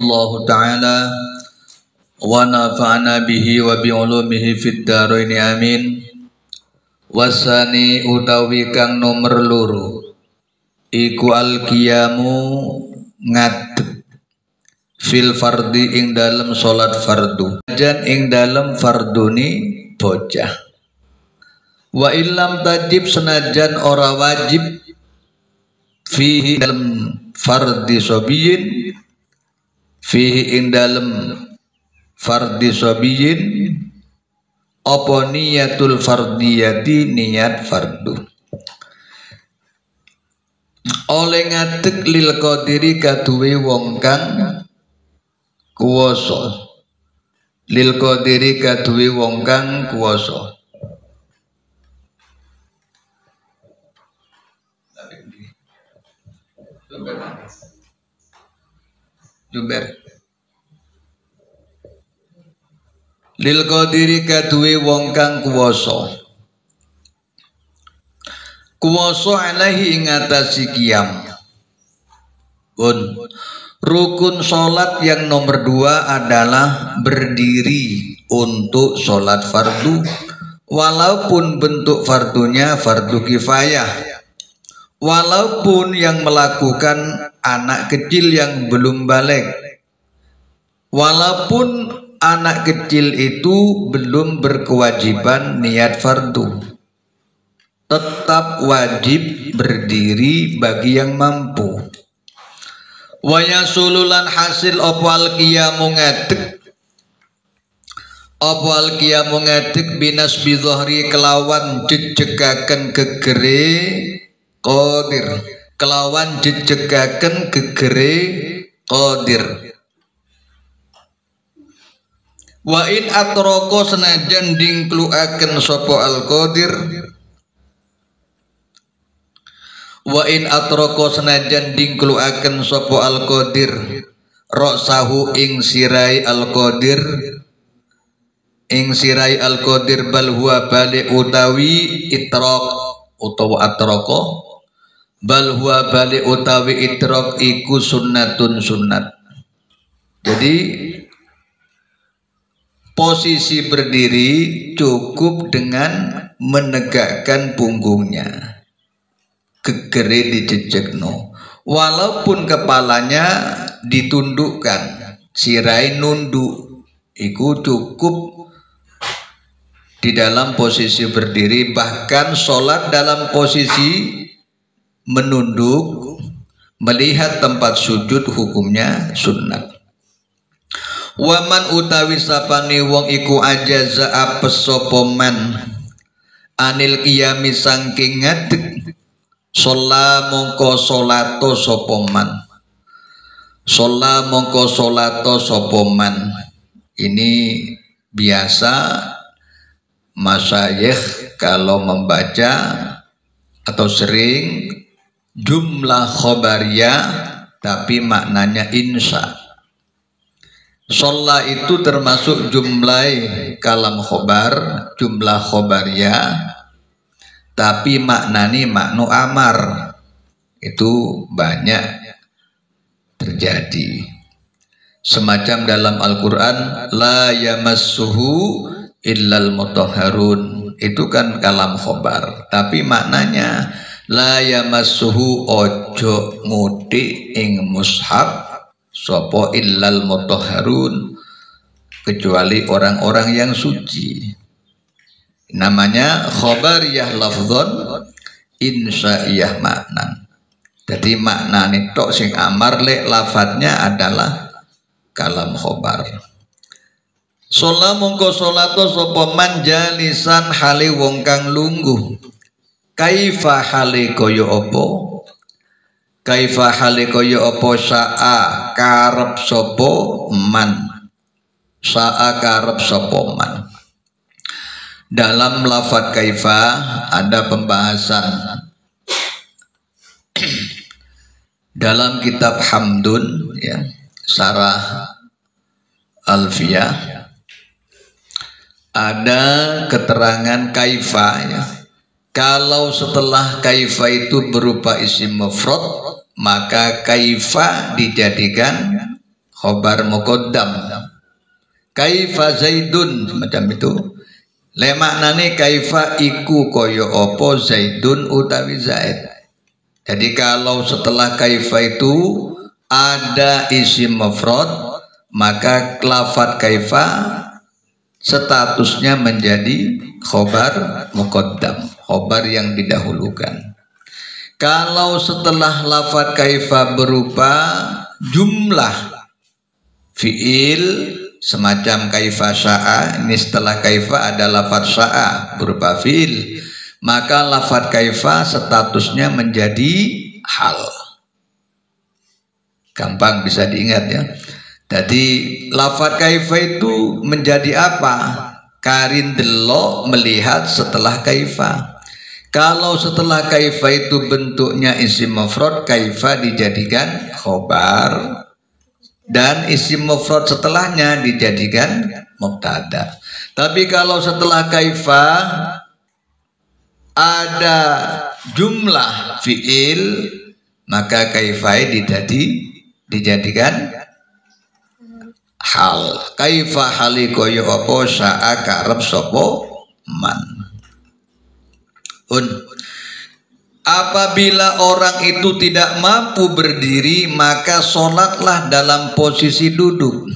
Allah Ta'ala wa nafa'ana bihi wa bi'ulumihi fid dharain amin. Wasani utawi kang nomer loro iku al-qiyamu ngadeg fil fardi ing dalem salat fardu jan ing dalem farduni bocah wa illam tajib senajan ora wajib fihi dalem fardi sobiyin fihi ing dalem fardi sobiyin apa niyatul fardiyati niat fardu oleh ngadeg lil qadiri kaduwe wong kang kuwasa lil qadiri kaduwe wong kang kuwasa Jumber lil qadiri kaduwe wong kang kuwasa alaihi ing atasi qiyam rukun sholat yang nomor 2 adalah berdiri untuk sholat fardu walaupun bentuk fardunya fardu kifayah, walaupun yang melakukan anak kecil yang belum balik, walaupun anak kecil itu belum berkewajiban niat fardu, tetap wajib berdiri bagi yang mampu. Wa yasululan hasil opal qiyamu ngadeg binas bidhahri kelawan jejegaken gegere qadir, kelawan jejegaken gegere qadir. Wa in atroko senajan dingkluaken sapa al qadir, wa in atroko senajan dingkluaken sapa al qadir ra'sahu ing sirai al qadir bal huwa bali utawi itraq utawa atroko bal huwa bali utawi itraq iku sunnatun sunnat. Jadi posisi berdiri cukup dengan menegakkan punggungnya, gegere dijejekno, walaupun kepalanya ditundukkan, sirai nunduk, iku cukup di dalam posisi berdiri. Bahkan sholat dalam posisi menunduk melihat tempat sujud hukumnya sunnat. Waman utawi sapane wong iku ajaza apes sapa man anil qiyami saking ngadeg sholla mongko sholato sopoman. Ini biasa masyayikh kalau membaca atau sering jumlah khobariyah tapi maknanya insya. Sholla itu termasuk jumlah kalam khobar, jumlah khobariyah, tapi maknani maknu amar. Itu banyak terjadi. Semacam dalam Al-Quran la yamassuhu illal mutahharun, itu kan kalam khobar, tapi maknanya la yamassuhu ojo muti ing mushaf sopo illal mutahharun, kecuali orang-orang yang suci. Namanya khobariyah lafzon, insya'iyah maknan. Jadi maknane tok sing amar lek lafadznya adalah kalam khobar. Sholat mongko sholato sapa man jalisan hale wong kang lungguh. Kaifa hale kaya apa? Kaifa hale kaya apa sa'a karep sapa man. Sa'a karep sapa man. Dalam lafaz kaifa ada pembahasan. Dalam kitab Hamdun ya, Sarah Alfiyah, ada keterangan kaifa ya. Kalau setelah kaifa itu berupa isim mufrad, maka kaifa dijadikan khobar muqaddam. Kaifa Zaidun semacam itu. Le maknane kaifa iku kaya apa Zaidun utawi Zaid. Jadi kalau setelah kaifa itu ada isim mufrad, maka lafadz kaifa statusnya menjadi khobar muqaddam, khobar yang didahulukan. Kalau setelah lafadz kaifa berupa jumlah fiil semacam kaifa sya'a, ini setelah kaifa ada lafadz sya'a berupa fiil, maka lafadz kaifa statusnya menjadi hal. Gampang bisa diingat ya. Jadi lafadz kaifa itu menjadi apa? Karin delok melihat setelah kaifa. Kalau setelah kaifa itu bentuknya isim mufrad, kaifa dijadikan khobar dan isim mufrad setelahnya dijadikan mubtada. Tapi kalau setelah kaifa ada jumlah fiil, maka kaifa dijadikan hal. Kaifa hali koyo apa sa'a karep sapa man. Apabila orang itu tidak mampu berdiri, maka sholatlah dalam posisi duduk.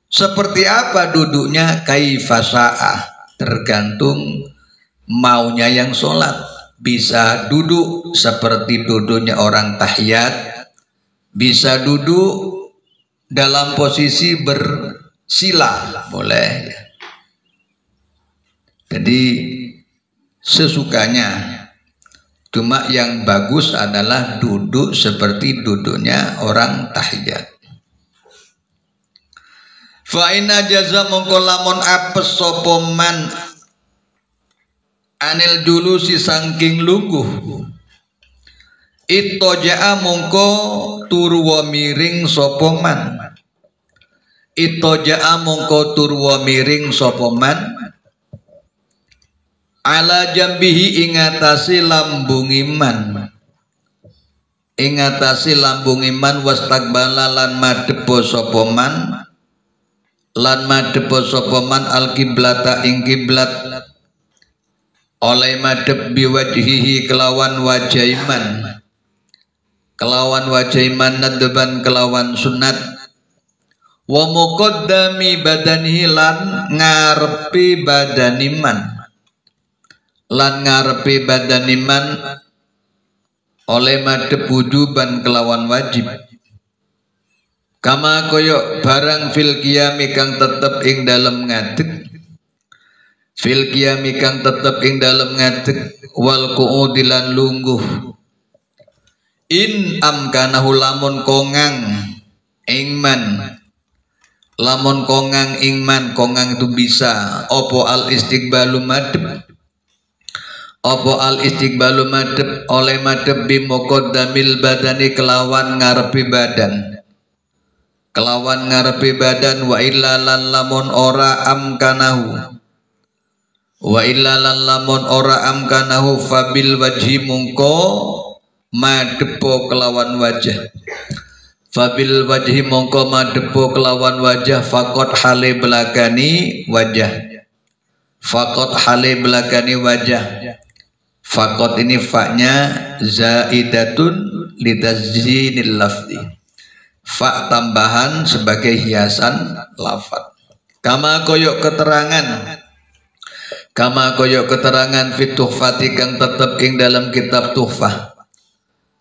Seperti apa duduknya? Kaifa sa'ah, tergantung maunya yang sholat. Bisa duduk seperti duduknya orang tahiyat, bisa duduk dalam posisi bersila, boleh. Jadi sesukanya. Cuma yang bagus adalah duduk seperti duduknya orang tahiyat. Fa inna jaza mongko lamun apes sapa man anil julusi sangking lungguh, itoja'a mongko turwa miring sapa man. Itoja'a mongko turwa miring sapa man ala jambihi ingatasi lambung iman, ingatasi lambung iman, wastaqbala lan madhepo sapa man, lan madhepo sapa man al kiblata ing kiblat, oleh madhep biwajhihi kelawan wajah iman, kelawan wajah iman nadban kelawan sunat, wa muqaddami badanihi lan ngarepi badan iman, lan ngarepi badan iman oleh madhep wujuban kelawan wajib. Kama koyok barang fil qiyami kang tetep ing dalem ngadeg, fil qiyami kang tetep ing dalem ngadeg, wal qu'udi lan lungguh, in amkanahu lamun kongang ingman, lamun kongang ingman, kongang itu bisa opo al istiqbalu madhep, opo al istiqbalu madhep oleh madhep bi muqaddamil badani kelawan ngarepi badan, kelawan ngarepi badan, wa illa lan lamun ora amkanahu, wa illa lan lamun ora amkanahu fabil wajhi mungko madhepo kelawan wajah, fabil wajhi mongko madhepo kelawan wajah, fakot hale belakani wajah, fakot hale belakani wajah. Fakot ini faknya zaidatun litazinil lafzi, fak tambahan sebagai hiasan lafaz. Kama koyok keterangan, kama koyok keterangan fituhfati kang tetep ing dalam kitab tuhfah,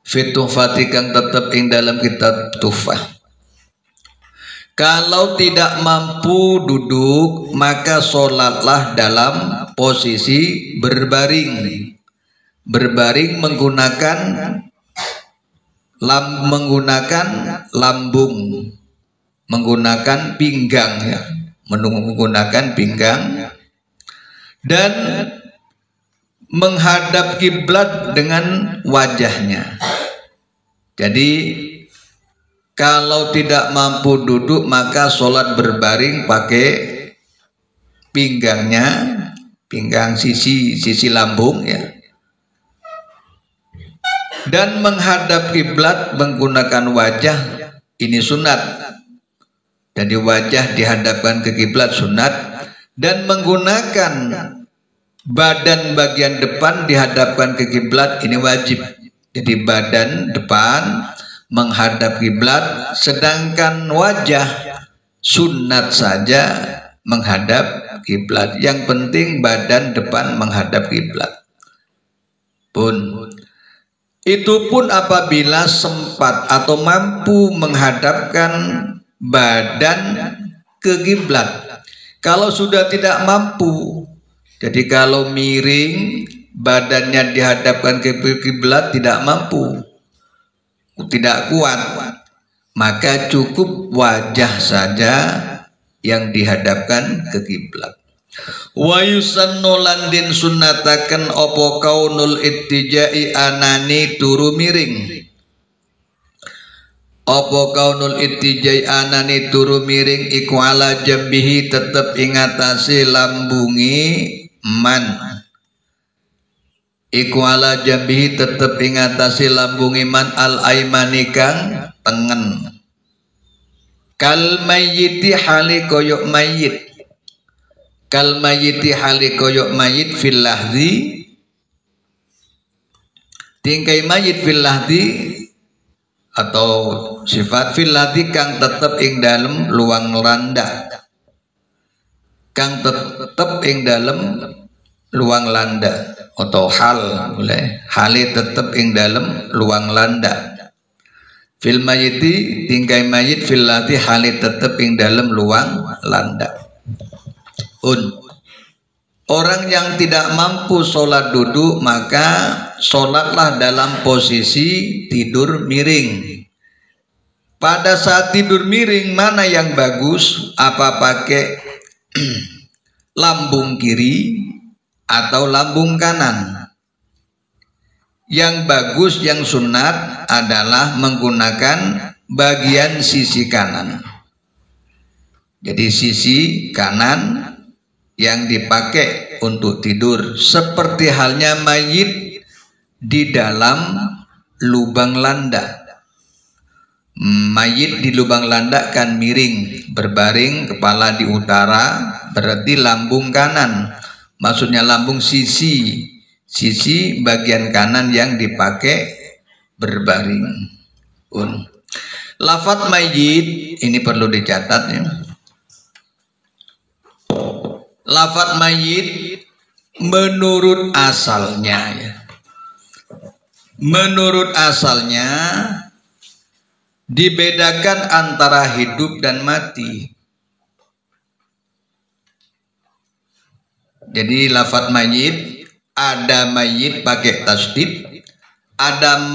fituhfati kang tetep ing dalam kitab tuhfah. Kalau tidak mampu duduk, maka sholatlah dalam posisi berbaring. Berbaring menggunakan lambung, menggunakan pinggang ya, menggunakan pinggang, dan menghadap kiblat dengan wajahnya. Jadi kalau tidak mampu duduk, maka sholat berbaring pakai pinggangnya, pinggang sisi lambung ya, dan menghadap kiblat menggunakan wajah. Ini sunat. Jadi wajah dihadapkan ke kiblat sunat, dan menggunakan badan bagian depan dihadapkan ke kiblat ini wajib. Jadi badan depan menghadap kiblat, sedangkan wajah sunat saja menghadap kiblat. Yang penting badan depan menghadap kiblat. Itu pun apabila sempat atau mampu menghadapkan badan ke kiblat. Kalau sudah tidak mampu, jadi kalau miring badannya dihadapkan ke kiblat tidak mampu, tidak kuat, maka cukup wajah saja yang dihadapkan ke kiblat. Wa yusannu landin sunnataken opo kaunul ittijai anani turu miring. Opo kaunul ittijai anani turu miring iku ala jambihi tetep ingatasi lambungi man. Iku ala jambihi tetep ingatasi lambungi man al aimani kang tengen. Kal mayyiti hali koyok mayyit. Kal mayyiti hali koyok mayyit fil lahdi. Tingkai mayyit fil lahdi atau sifat fil lahdi kang tetep ing dalem luang landa. Kang tetep ing dalem luang landa atau hal boleh hali tetep ing dalem luang landa. Fil mayyiti tingkai mayyit fil lahdi hali tetep ing dalem luang landa. Orang yang tidak mampu sholat duduk, maka sholatlah dalam posisi tidur miring. Pada saat tidur miring mana yang bagus? Apa pakai lambung kiri atau lambung kanan? Yang bagus, yang sunat adalah menggunakan bagian sisi kanan. Jadi sisi kanan yang dipakai untuk tidur, seperti halnya mayit di dalam lubang landa. Mayit di lubang landa kan miring, berbaring, kepala di utara, berarti lambung kanan. Maksudnya lambung sisi bagian kanan yang dipakai berbaring. Lafadz mayit ini perlu dicatat ya. Lafadz mayit menurut asalnya ya. Menurut asalnya dibedakan antara hidup dan mati. Jadi lafadz mayit, ada mayit pakai tasdid, ada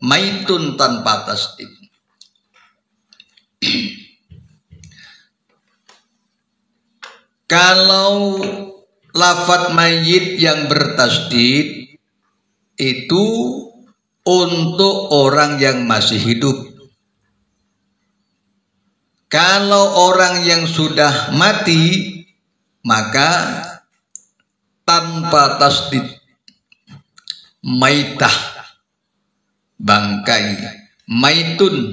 maitun tanpa tasdid. Kalau lafadz mayit yang bertasdid itu untuk orang yang masih hidup. Kalau orang yang sudah mati, maka tanpa tasdid, maitah, bangkai, maitun,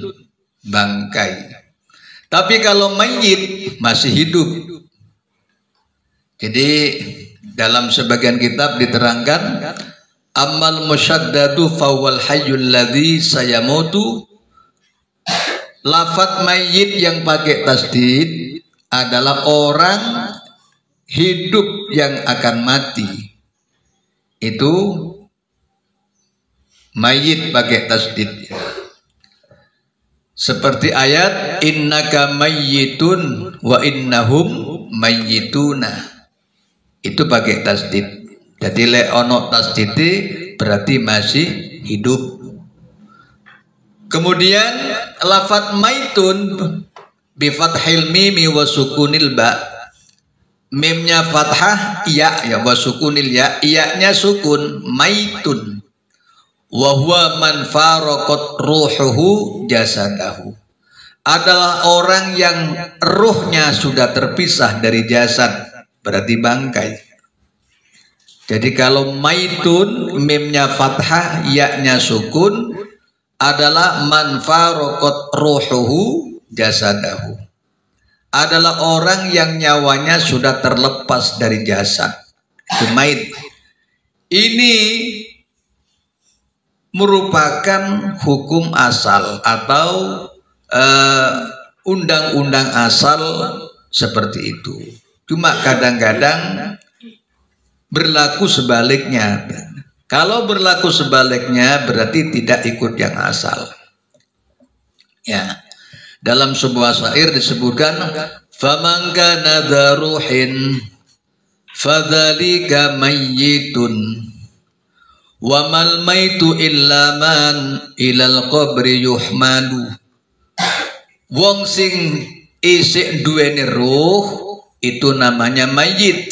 bangkai. Tapi kalau mayit masih hidup. Jadi dalam sebagian kitab diterangkan amal musyaddadu fawwal hayyul ladzi sayamutu. Lafadz mayit yang pakai tasdid adalah orang hidup yang akan mati. Itu mayit pakai tasdid. Seperti ayat innaka mayyitun wa innahum mayyituna. Itu pakai tasdid. Jadi le ono tasdid berarti masih hidup. Kemudian lafadz maitun bi fathil mimi wa sukunil ba. Mimnya fathah, ya wa sukunil ya, iya-nya sukun, maitun. Wa huwa man faraqat ruhuhu jasadahu. Adalah orang yang ruhnya sudah terpisah dari jasad. Berarti bangkai. Jadi kalau maitun mimnya fathah ya-nya sukun adalah man faraqat ruhuhu jasadahu, adalah orang yang nyawanya sudah terlepas dari jasad, itu mayit. Ini merupakan hukum asal atau undang-undang asal seperti itu. Cuma kadang-kadang berlaku sebaliknya. Kalau berlaku sebaliknya berarti tidak ikut yang asal. Ya. Dalam sebuah syair disebutkan, faman kana dza ruhin fadzalika mayyitun wa mal maitu illa man ilal qabri yuhmadu. Wong sing isik duweni ruh itu namanya mayit.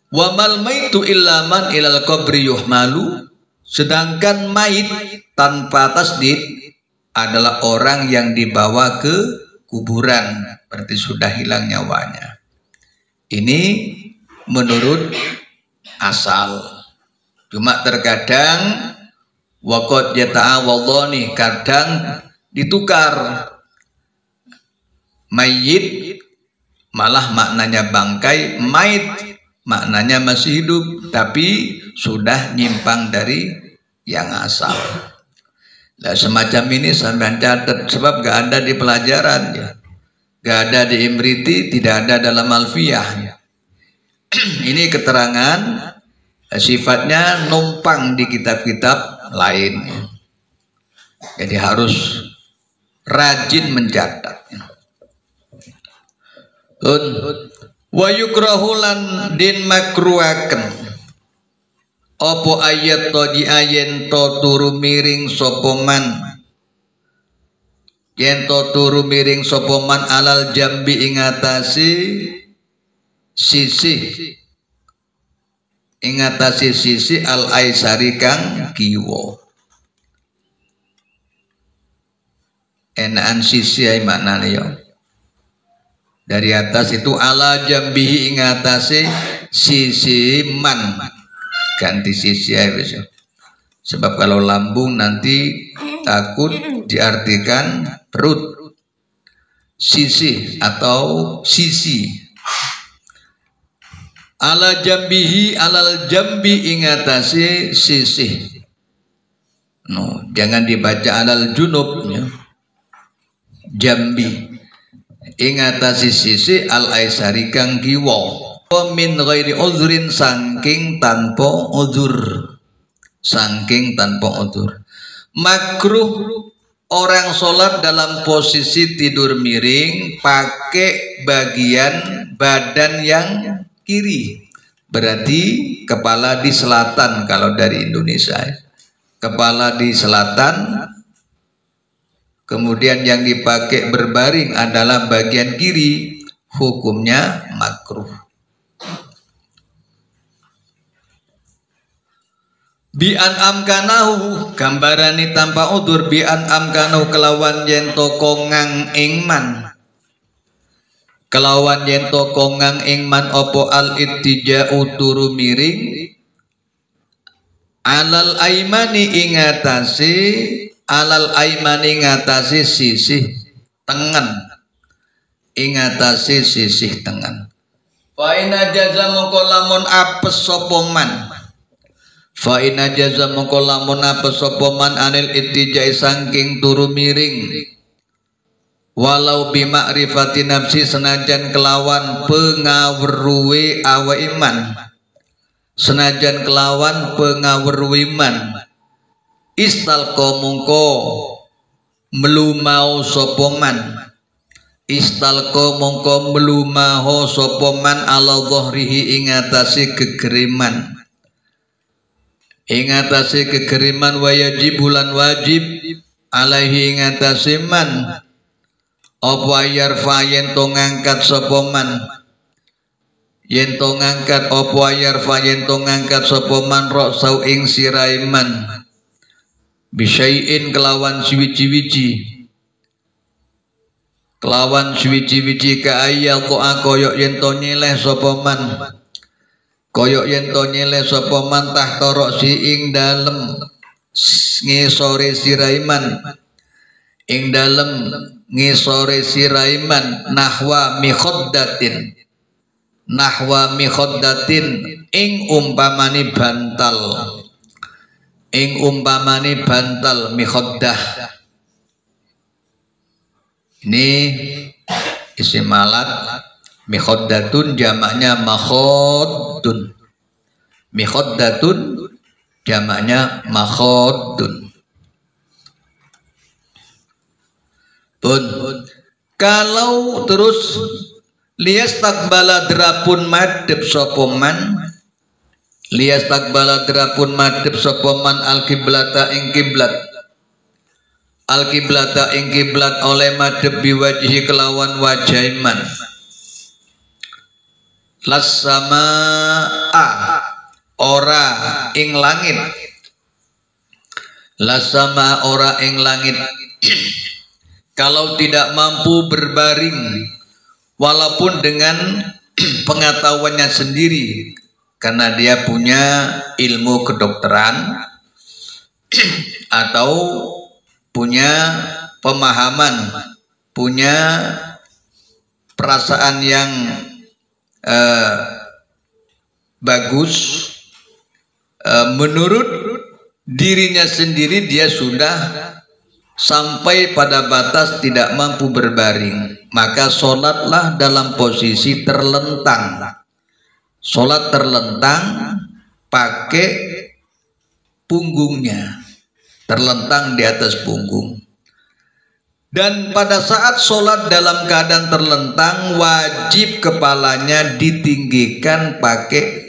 Wa mal maitu illa man ilal qabri yuhmalu. Sedangkan mayit tanpa tasdid adalah orang yang dibawa ke kuburan, berarti sudah hilang nyawanya. Ini menurut asal. Cuma terkadang waqad yata'awadhani, kadang ditukar. Mayit malah maknanya bangkai, mayit maknanya masih hidup tapi sudah nyimpang dari yang asal. Nah, semacam ini sampai catat, sebab gak ada di pelajaran ya, gak ada di Imriti, tidak ada dalam Alfiyah ya. Ini keterangan sifatnya numpang di kitab-kitab lain ya. Jadi harus rajin mencatat. Wa yukrahulan din makruaken opo ayat to di ayen to turu miring sopoman, yen to turu miring sopoman alal jambi ingatasi sisi al aisari kang kiwo. Enaan sisi ay maknane yo. Dari atas itu ala jambihi ingatasi sisi man, ganti sisi aja besok. Sebab kalau lambung nanti takut diartikan perut. Sisi atau sisi. Ala jambihi alal jambi ingatasi sisi. No, jangan dibaca alal junub ya. Jambi ingatasi sisi al aisari kang kiwa. Min ghairi udhrin, saking tanpa udzur, saking tanpa udzur. Makruh orang sholat dalam posisi tidur miring pakai bagian badan yang kiri, berarti kepala di selatan. Kalau dari Indonesia kepala di selatan, kemudian yang dipakai berbaring adalah bagian kiri, hukumnya makruh. Bi'an amkanahu, gambarani tanpa udur. Bi'an amkanahu kelawan yen toko ngang ingman, kelawan yen toko ngang ingman opo al ittija'u turu miring alal aimani ingatasi, alal aimani ingatasi sisi tengen, ingatasi sisi tengen. Fa ina jaza mongko lamun apes sapa man, fa ina jaza mongko lamun apes sapa man anil ittijai saking turu miring, walau bima'rifati nafsi, senajan kelawan pengawruwe awa iman, senajan kelawan pengawruwe iman. Istalqa mongko melumau sapa man, istalqa mongko melumaho sapa man ala dhahrihi ingatasi kegeriman, ingatasi kegeriman. Wajib bulan wajib alaihi ingatasi man apa yarfa yen to ngangkat sapa man, yen to ngangkat apa yarfa yen to ngangkat sapa man ra'sau ing siraiman bisyai'in kelawan suwiji-wiji, kelawan suwiji-wiji ka ayat to'a koyok yen to nyeleh sapa man, koyok yen to nyeleh sapa man tahta ra'si ing dalem ngisore siraiman, ing dalem ngisore siraiman nahwa mikhaddatin ing umpamani bantal mikhaddah. Ini isim alat. Mikhaddatun jamaknya makhaddun. Mikhaddatun jamaknya makhaddun. Pun kalau terus liyastakbala drapun madhep sapa man al-kiblata ing kiblat oleh madhep biwajhi kelawan wajaiman lassamaa ora ing langit kalau tidak mampu berbaring walaupun dengan pengetahuannya sendiri karena dia punya ilmu kedokteran atau punya pemahaman, punya perasaan yang bagus, menurut dirinya sendiri dia sudah sampai pada batas tidak mampu berbaring, maka sholatlah dalam posisi terlentang. Sholat terlentang pakai punggungnya, terlentang di atas punggung. Dan pada saat sholat dalam keadaan terlentang, wajib kepalanya ditinggikan pakai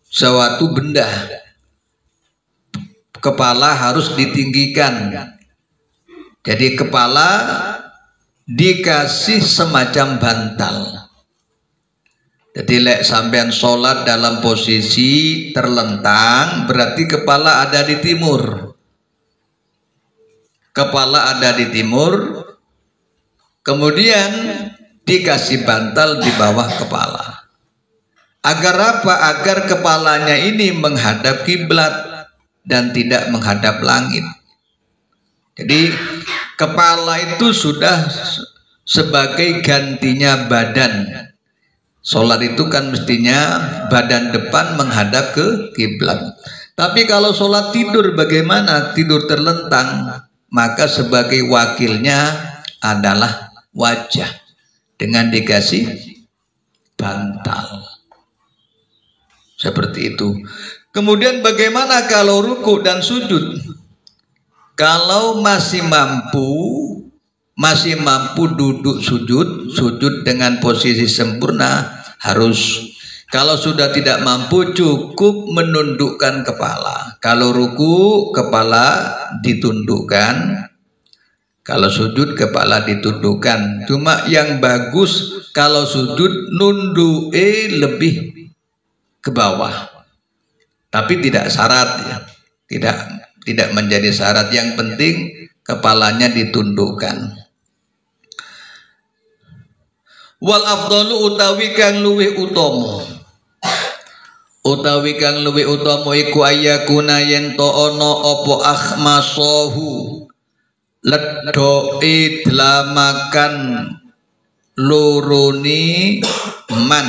suatu benda. Kepala harus ditinggikan. Jadi kepala dikasih semacam bantal. Jadi lek sampean sholat dalam posisi terlentang, berarti kepala ada di timur. Kepala ada di timur, kemudian dikasih bantal di bawah kepala. Agar apa? Agar kepalanya ini menghadap kiblat dan tidak menghadap langit. Jadi kepala itu sudah sebagai gantinya badan. Sholat itu kan mestinya badan depan menghadap ke kiblat. Tapi kalau sholat tidur bagaimana? Tidur terlentang. Maka sebagai wakilnya adalah wajah dengan dikasih bantal seperti itu. Kemudian bagaimana kalau ruku dan sujud? Kalau masih mampu duduk sujud dengan posisi sempurna harus. Kalau sudah tidak mampu cukup menundukkan kepala. Kalau ruku kepala ditundukkan, kalau sujud kepala ditundukkan. Cuma yang bagus kalau sujud nunduke lebih ke bawah. Tapi tidak syarat ya. Tidak menjadi syarat, yang penting kepalanya ditundukkan. Wal afdalu utawi kang luwih utama iku ayakuna yen to ana apa akhmasahu ledhoke dlamakan lorone man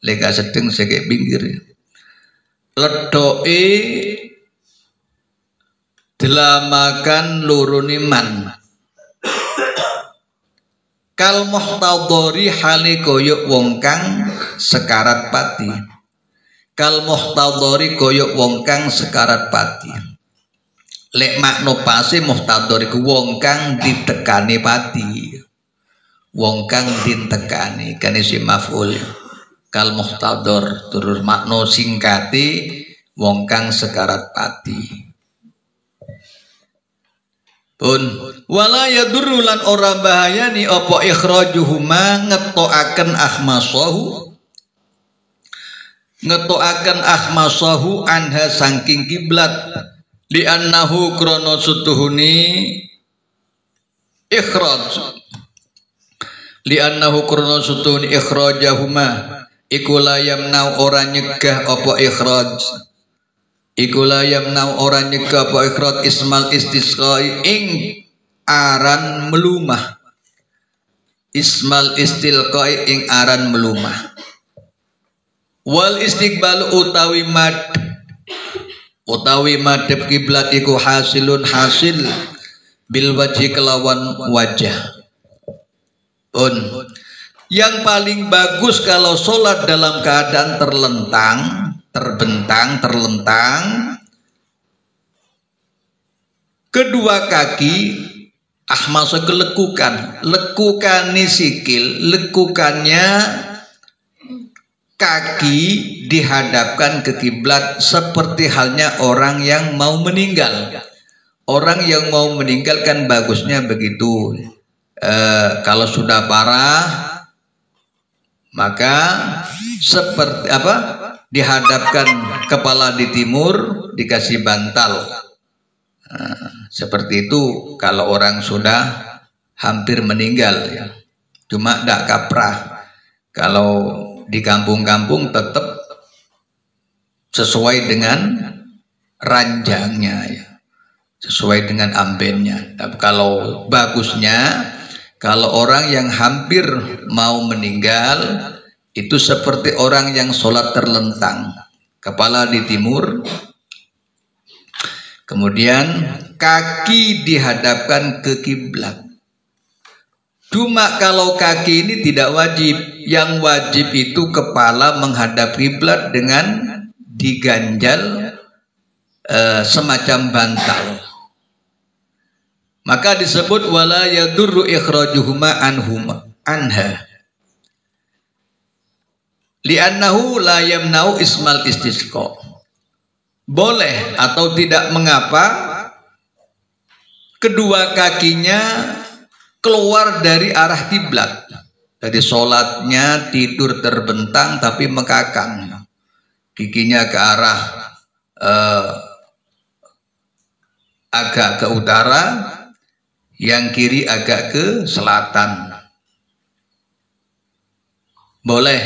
lega sedeng seke pinggir ledhoke dlamakan lorone man kal muhtadhari hale koyok wong kang sekarat pati. Kal muhtadhari koyok wong kang sekarat pati. Lek makna pase muhtadhar iku wong kang ditekani pati. Wong kang ditekani kan isim maf'ul. Kal muhtadhar terus makna singkate wong kang sekarat pati. Pun wala yadurru lan ora bahayani apa ikhrajuhuma ngetoaken akhmasahu anha saking kiblat li annahu krana sutuhuni ikhrajahuma iku la yamnau ora nyegah apa ikhraj Ikulah yang nau orang nyegah apa ikhraj ismal istisqai ing aran melumah, ismal istilqai ing aran melumah, wal istiqbal utawi madhep kiblat iku hasilun hasil bil wajhi kelawan wajah. Yang paling bagus kalau sholat dalam keadaan terlentang, terbentang, terlentang, kedua kaki masuk ke lekukan sikil, lekukannya kaki dihadapkan ke kiblat seperti halnya orang yang mau meninggal. Orang yang mau meninggal kan bagusnya begitu. Kalau sudah parah maka seperti apa? Dihadapkan kepala di timur, dikasih bantal. Seperti itu kalau orang sudah hampir meninggal ya. Cuma tidak kaprah. Kalau di kampung-kampung tetap sesuai dengan ranjangnya ya. Sesuai dengan ambennya. Tapi kalau bagusnya, kalau orang yang hampir mau meninggal itu seperti orang yang sholat terlentang, kepala di timur, kemudian kaki dihadapkan ke kiblat. Cuma kalau kaki ini tidak wajib, yang wajib itu kepala menghadap kiblat dengan diganjal semacam bantal. Maka disebut wala yadurru ikhrajuhuma anha li'annahu la yamna'u ismal istisqa. Boleh atau tidak mengapa kedua kakinya keluar dari arah kiblat. Jadi sholatnya tidur terbentang tapi mengkakang, giginya ke arah agak ke utara, yang kiri agak ke selatan. Boleh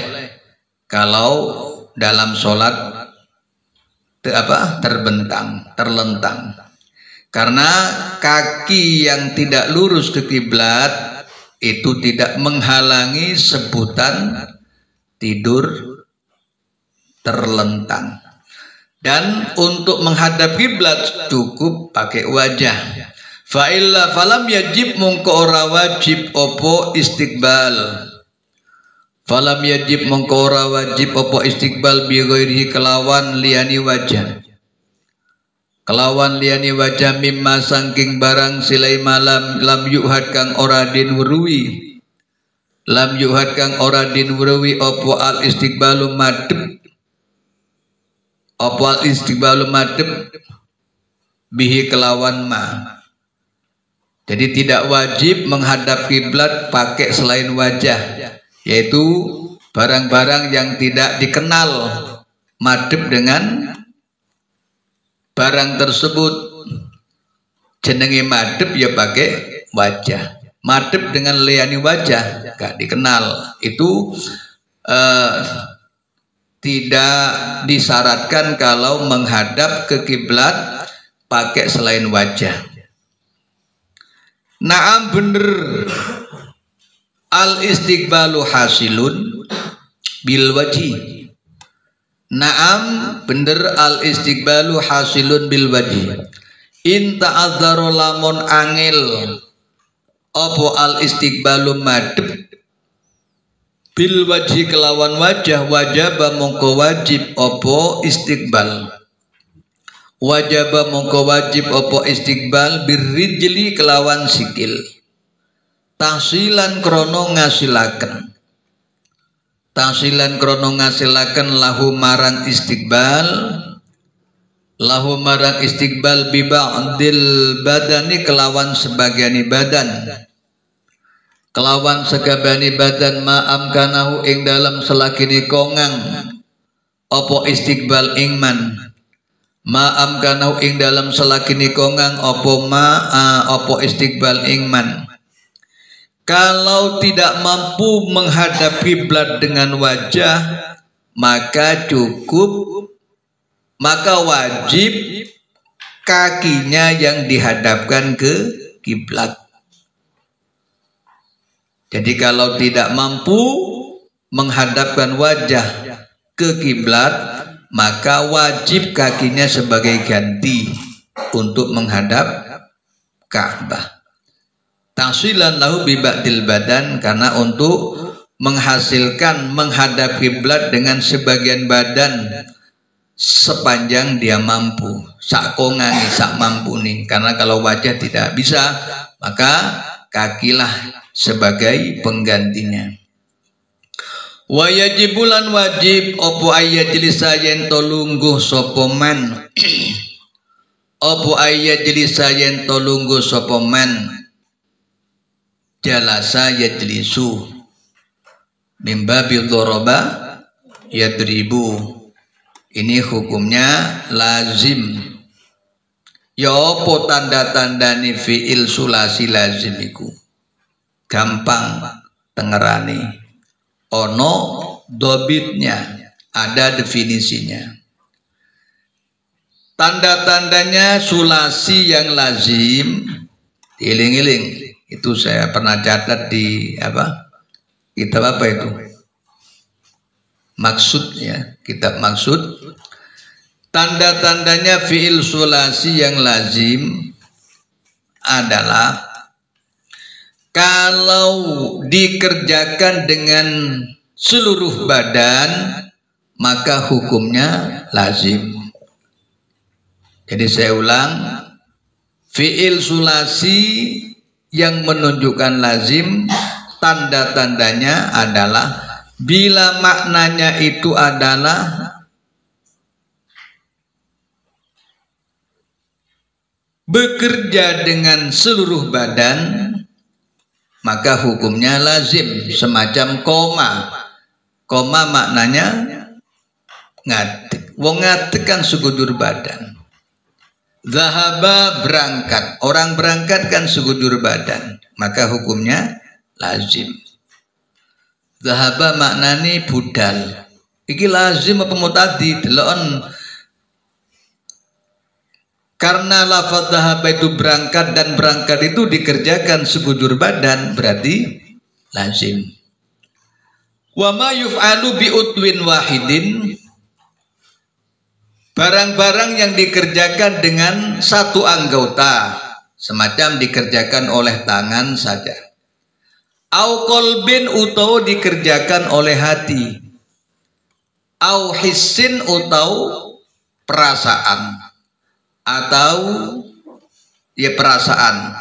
kalau dalam sholat terbentang, terlentang. Karena kaki yang tidak lurus ke kiblat itu tidak menghalangi sebutan tidur terlentang. Dan untuk menghadap kiblat cukup pakai wajah. Fa illa falam yajib mongko ora wajib opo istiqbal. Falam yajib mongko ora wajib opo istiqbal bi ghairihi kelawan liyani wajah. Kelawan liyani wajah mimma sangking barang silai malam lam yuhad kang ora din weruwi. Lam yuhad kang ora din weruwi opo al istiqbalu madhep. Opo al istiqbalu madhep bihi kelawan ma. Jadi tidak wajib menghadap kiblat pakai selain wajah, yaitu barang-barang yang tidak dikenal madhep dengan barang tersebut. Jenenge madhep ya pakai wajah. Madhep dengan liyani wajah gak dikenal. Itu tidak disyaratkan kalau menghadap ke kiblat pakai selain wajah. Naam bener al istiqbalu hasilun bil wajhi. Naam bener al istiqbalu hasilun bil wajhi. In ta'adzaro lamun angel opo al istiqbalu madhep bil wajhi kelawan wajah, wajaba mongko wajib opo istiqbal. Wajaba mongko wajib opo istiqbal birrijli kelawan sikil. Tahsilan krono ngasilaken. Tahsilan krono ngasilaken lahu marang istiqbal. Lahu marang istiqbal bi ba'dil badani kelawan sebagiani badan. Kelawan sekabani badan ma'am kanahu ing dalam selakini kongang opo istiqbal ingman. Ma'am kanau ing dalam selakini kongang opo opo istiqbal ingman. Kalau tidak mampu menghadap kiblat dengan wajah, maka wajib kakinya yang dihadapkan ke kiblat. Jadi kalau tidak mampu menghadapkan wajah ke kiblat, maka wajib kakinya sebagai ganti untuk menghadap Ka'bah. Tahsilan lahu bi ba'dil badan, karena untuk menghasilkan menghadap kiblat dengan sebagian badan sepanjang dia mampu, sak kongangi, sak mampu nih. Karena kalau wajah tidak bisa, maka kakilah sebagai penggantinya. Wa yajibulan wajib opo ayajlisa yen to lungguh sapa man opo ayajlisa yen to lungguh sapa man jalasa yajlisu mimba bidoroba yadribu. Ini hukumnya lazim. Ya apa tanda-tandane fi'il sulasi lazim iku? Gampang tengerane. Ono dobitnya, ada definisinya. Tanda-tandanya sulasi yang lazim, iling-iling. Itu saya pernah catat di kitab apa itu? Maksud ya, kitab maksud. Tanda-tandanya fi'il sulasi yang lazim adalah kalau dikerjakan dengan seluruh badan, maka hukumnya lazim. Jadi saya ulang, fi'il sulasi yang menunjukkan lazim, tanda-tandanya adalah bila maknanya itu adalah bekerja dengan seluruh badan, maka hukumnya lazim. Semacam koma. Koma maknanya ngadeg. Wong ngadeg kan sekujur badan. Zahaba berangkat. Orang berangkat kan sekujur badan. Maka hukumnya lazim. Zahaba maknani budal. Iki lazim apa mutadi? Delon. Karena lafaz zahaba itu berangkat, dan berangkat itu dikerjakan sekujur badan, berarti lazim. Wa ma yuf'alu bi utwin wahidin, barang-barang yang dikerjakan dengan satu anggota, semacam dikerjakan oleh tangan saja. Au qalbin, utau dikerjakan oleh hati. Au hissin, utau perasaan, atau ya perasaan,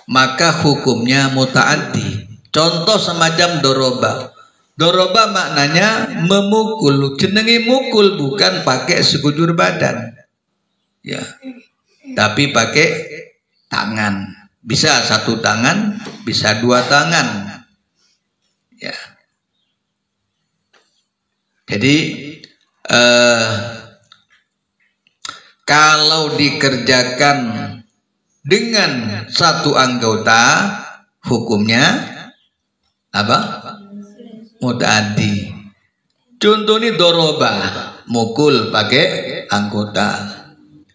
maka hukumnya muta'addi. Contoh semacam doroba. Doroba maknanya memukul. Jenenge mukul bukan pakai sekujur badan, ya, tapi pakai tangan. Bisa satu tangan, bisa dua tangan, ya. Jadi kalau dikerjakan dengan satu anggota, hukumnya apa? Muta'addi. Contohnya doroba, mukul pakai anggota.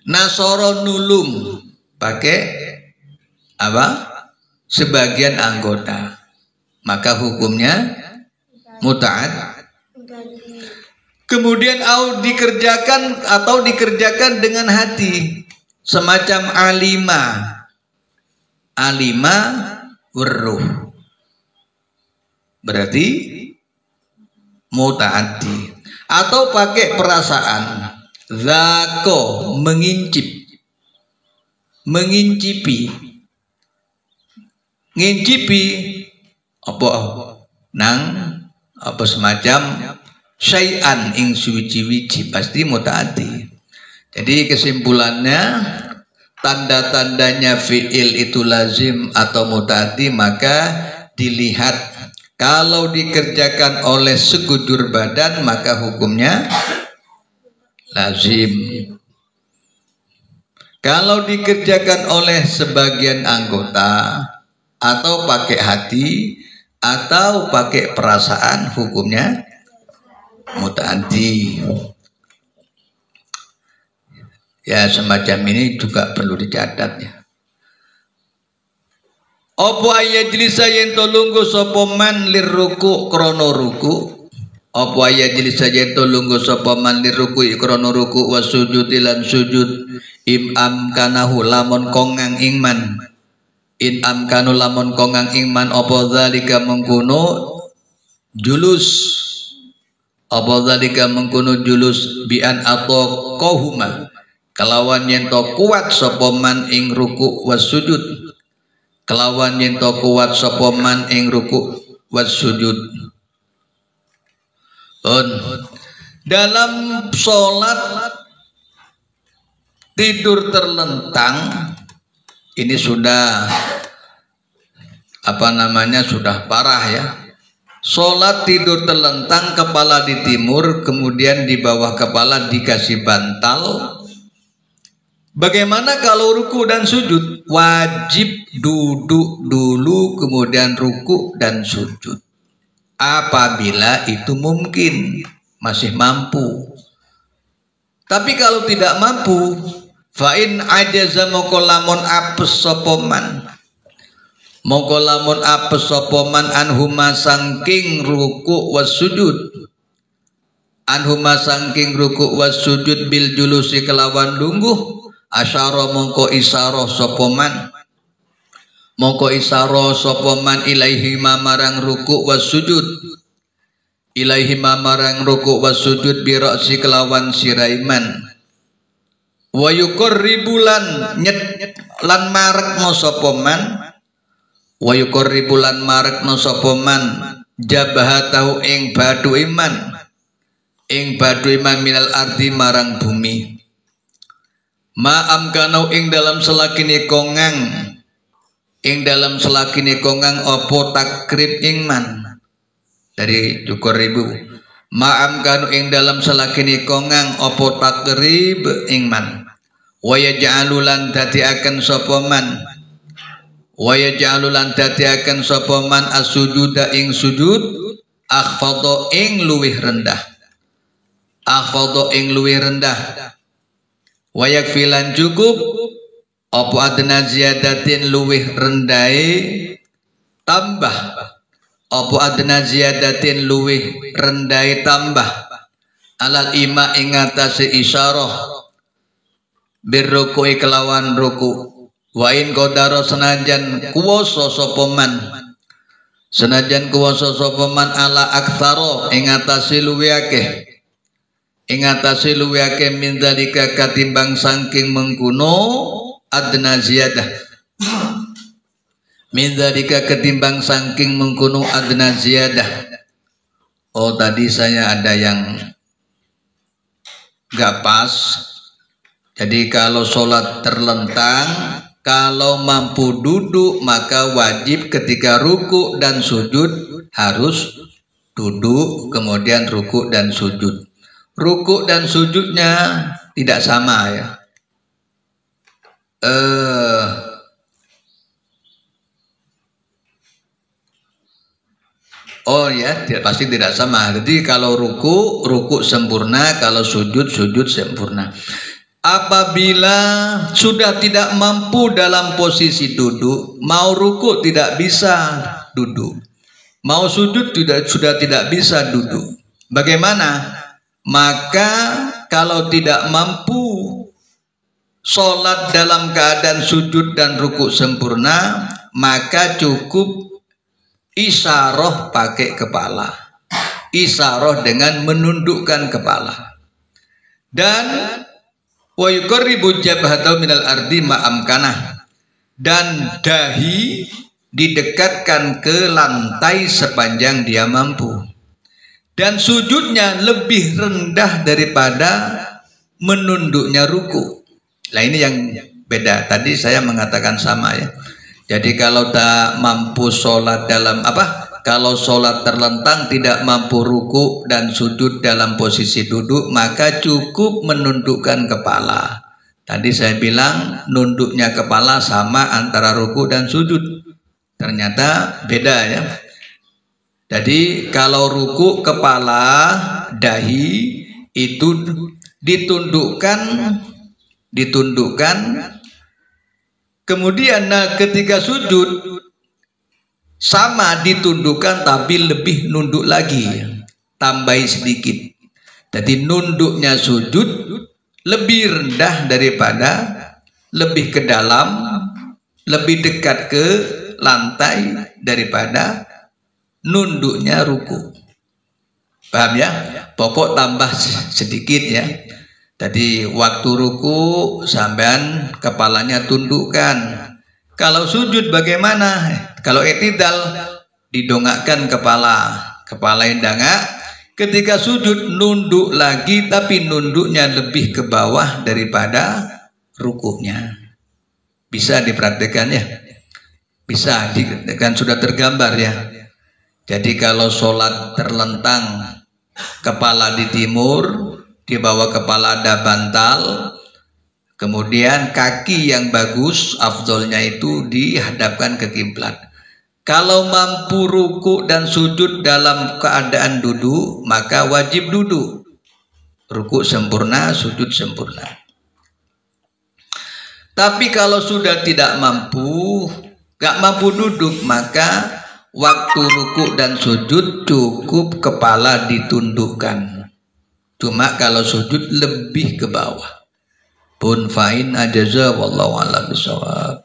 Nasoro nulung pakai apa? Sebagian anggota. Maka hukumnya muta'addi. Kemudian dikerjakan dengan hati, semacam alima weruh, berarti muta'addi. Atau pakai perasaan, zako mengincipi apa nang apa semacam syai'an ing suci-wici, pasti muta'addi. Jadi kesimpulannya, tanda-tandanya fi'il itu lazim atau muta'addi, maka dilihat kalau dikerjakan oleh sekujur badan, maka hukumnya lazim. Kalau dikerjakan oleh sebagian anggota, atau pakai hati, atau pakai perasaan, hukumnya muta'addi. Ya, semacam ini juga perlu dicatat ya. Apa ayajlisa yen to lungguh sapa man liruku krana ruku. Apa ayajlisa yen to lungguh sapa man liruku krana ruku wasujud lan sujud imam kanahu lamun kongang ingman. In amkanu lamun kongang ingman apa zalika mengkono julus. Apa zalika mengkono julus bian atau kohuma kelawan yen to kuat sapa man ing ruku wasujud. Kelawan yen to kuat sapa man ing ruku wasujud. Dalam sholat tidur terlentang ini sudah sudah parah ya. Sholat tidur terlentang, kepala di timur, kemudian di bawah kepala dikasih bantal. Bagaimana kalau ruku dan sujud? Wajib duduk dulu kemudian ruku dan sujud. Apabila itu mungkin, masih mampu. Tapi kalau tidak mampu, fa'in ajaza moko lamun apes sapa man. Moko lamun apes sapa man anhuma sangking ruku was sujud. Anhuma sangking ruku was sujud bil julusi kelawan lungguh. Asyara mongko isaro sopoman, mongko isaro sopoman ilaihi marang ruku was sujud, ilaihi marang ruku was sujud biroksi kelawan siraiman. Wayukor ribulan nyet lan marek no sopoman, wayukor ribulan marek no sopoman jabahatahu ing badu iman minal ardi marang bumi. Ma'am kanau ing dalam selakini kongang opo takrib ingman dari cukur ribu. Ma'am kanu ing dalam selakini kongang opo takrib ingman. Waya ja'alulan dati akan sopoman. Waya ja'alulan dati akan sopoman as-sujuda ing sujud akhfadho ing luwih rendah. Akhfadho ing luwih rendah. Wayak filan cukup opo adna ziyadatin luwih rendai tambah. Opo adna ziyadatin luwih rendai tambah alal ima ingatasi isyarah birruku kelawan ruku. Wa in qadara senajan kuwasa sapa man ala aktsara ingatasi luwih akeh. Ingatasi luwihake min dzalika katimbang saking mengkuno adna ziyadah. Min dzalika ketimbang saking mengkuno adna ziyadah. Oh tadi saya ada yang gak pas. Jadi kalau sholat terlentang, kalau mampu duduk maka wajib ketika ruku dan sujud harus duduk kemudian ruku dan sujud. Ruku dan sujudnya tidak sama ya. Oh ya, pasti tidak sama. Jadi kalau ruku sempurna, kalau sujud sempurna. Apabila sudah tidak mampu dalam posisi duduk, mau ruku tidak bisa duduk, mau sujud sudah tidak bisa duduk. Bagaimana? Maka kalau tidak mampu sholat dalam keadaan sujud dan ruku sempurna, maka cukup isyarah pakai kepala. Isyarah dengan menundukkan kepala. Dan wa yuqarribu jabhatahu minal ardi ma'amkanah. Dan dahi didekatkan ke lantai sepanjang dia mampu. Dan sujudnya lebih rendah daripada menunduknya ruku. Nah ini yang beda. Tadi saya mengatakan sama ya. Jadi kalau tak mampu sholat dalam kalau sholat terlentang tidak mampu ruku dan sujud dalam posisi duduk, maka cukup menundukkan kepala. Tadi saya bilang nunduknya kepala sama antara ruku dan sujud. Ternyata beda ya. Jadi kalau ruku kepala dahi itu ditundukkan kemudian ketika sujud sama ditundukkan tapi lebih nunduk lagi, tambahin sedikit. Jadi nunduknya sujud lebih rendah daripada, lebih ke dalam, lebih dekat ke lantai daripada nunduknya ruku. Paham ya? Pokok tambah sedikit ya. Jadi waktu ruku sampean kepalanya tundukkan. Kalau sujud bagaimana? Kalau i'tidal didongakkan kepala yang dongak. Ketika sujud nunduk lagi, tapi nunduknya lebih ke bawah daripada rukuknya. Bisa dipraktikkan ya? Bisa, kan sudah tergambar ya. Jadi kalau sholat terlentang, kepala di timur, di bawah kepala ada bantal, kemudian kaki yang bagus, afdolnya itu dihadapkan ke kiblat. Kalau mampu ruku dan sujud dalam keadaan duduk, maka wajib duduk. Ruku sempurna, sujud sempurna. Tapi kalau sudah tidak mampu, gak mampu duduk, maka waktu ruku dan sujud cukup kepala ditundukkan. Cuma kalau sujud lebih ke bawah. Pun fa'in ajaza wallahu a'lam bishawab.